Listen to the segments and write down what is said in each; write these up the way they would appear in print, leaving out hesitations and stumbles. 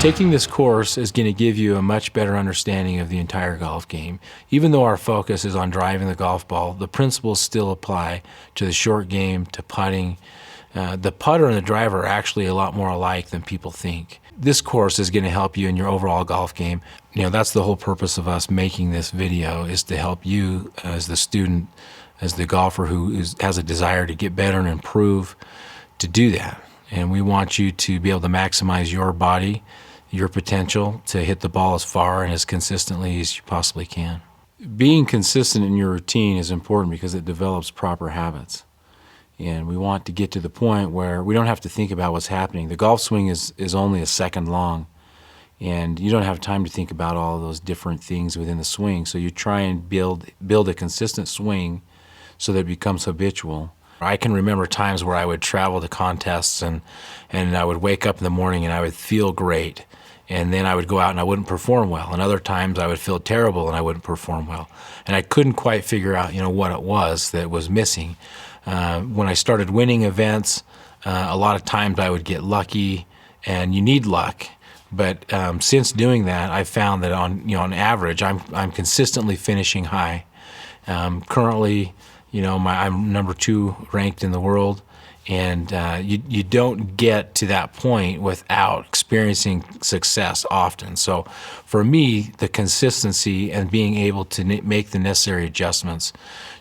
Taking this course is going to give you a much better understanding of the entire golf game. Even though our focus is on driving the golf ball, the principles still apply to the short game, to putting. The putter and the driver are actually a lot more alike than people think. This course is going to help you in your overall golf game. You know, that's the whole purpose of us making this video, is to help you as the student, as the golfer who has a desire to get better and improve, to do that. And we want you to be able to maximize your body, your potential to hit the ball as far and as consistently as you possibly can. Being consistent in your routine is important because it develops proper habits. And we want to get to the point where we don't have to think about what's happening. The golf swing is only a second long, and you don't have time to think about all of those different things within the swing. So you try and build a consistent swing so that it becomes habitual. I can remember times where I would travel to contests and I would wake up in the morning and I would feel great. And then I would go out and I wouldn't perform well. And other times I would feel terrible and I wouldn't perform well. And I couldn't quite figure out, what it was that was missing. When I started winning events, a lot of times I would get lucky, and you need luck. But since doing that, I found that on average, I'm consistently finishing high. Currently, I'm number 2 ranked in the world. And you don't get to that point without experiencing success often. So for me, the consistency and being able to make the necessary adjustments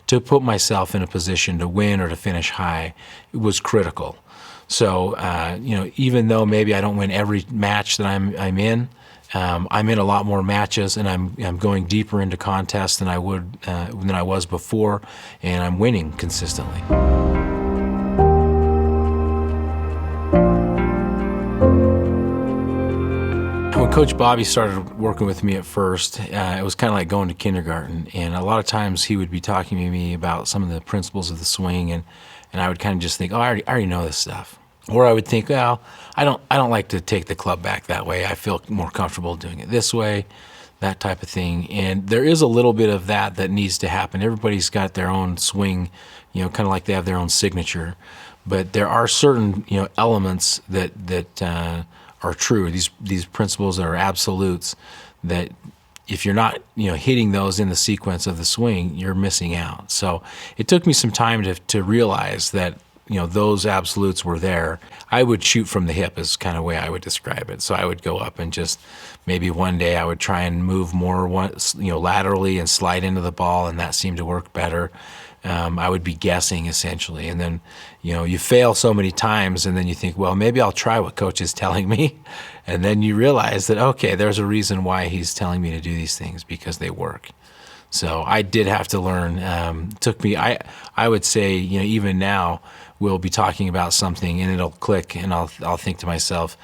to put myself in a position to win or to finish high was critical. So even though maybe I don't win every match that I'm in a lot more matches, and I'm going deeper into contests than I was before, and I'm winning consistently. When Coach Bobby started working with me at first, it was kind of like going to kindergarten, and a lot of times he would be talking to me about some of the principles of the swing, and I would kind of just think, oh, I already know this stuff. Or I would think, well, I don't like to take the club back that way. I feel more comfortable doing it this way, that type of thing. And there is a little bit of that needs to happen. Everybody's got their own swing, kind of like they have their own signature. But there are certain, elements that are true. These principles that are absolutes, that if you're not hitting those in the sequence of the swing, you're missing out. So it took me some time to realize that those absolutes were there. I would shoot from the hip is kind of the way I would describe it. So I would go up and just maybe one day I would try and move more laterally and slide into the ball, and that seemed to work better. I would be guessing essentially, and then you fail so many times, and then you think, well, maybe I'll try what coach is telling me, and then you realize that, okay, there's a reason why he's telling me to do these things, because they work. So I did have to learn. Took me, I would say, even now we'll be talking about something and it'll click, and I'll think to myself,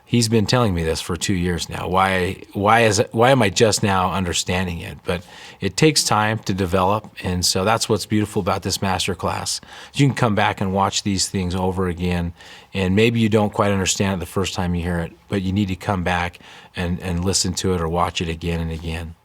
he's been telling me this for 2 years now. Why am I just now understanding it? But it takes time to develop, and so that's what's beautiful about this masterclass. You can come back and watch these things over again, and maybe you don't quite understand it the first time you hear it, but you need to come back and listen to it or watch it again and again.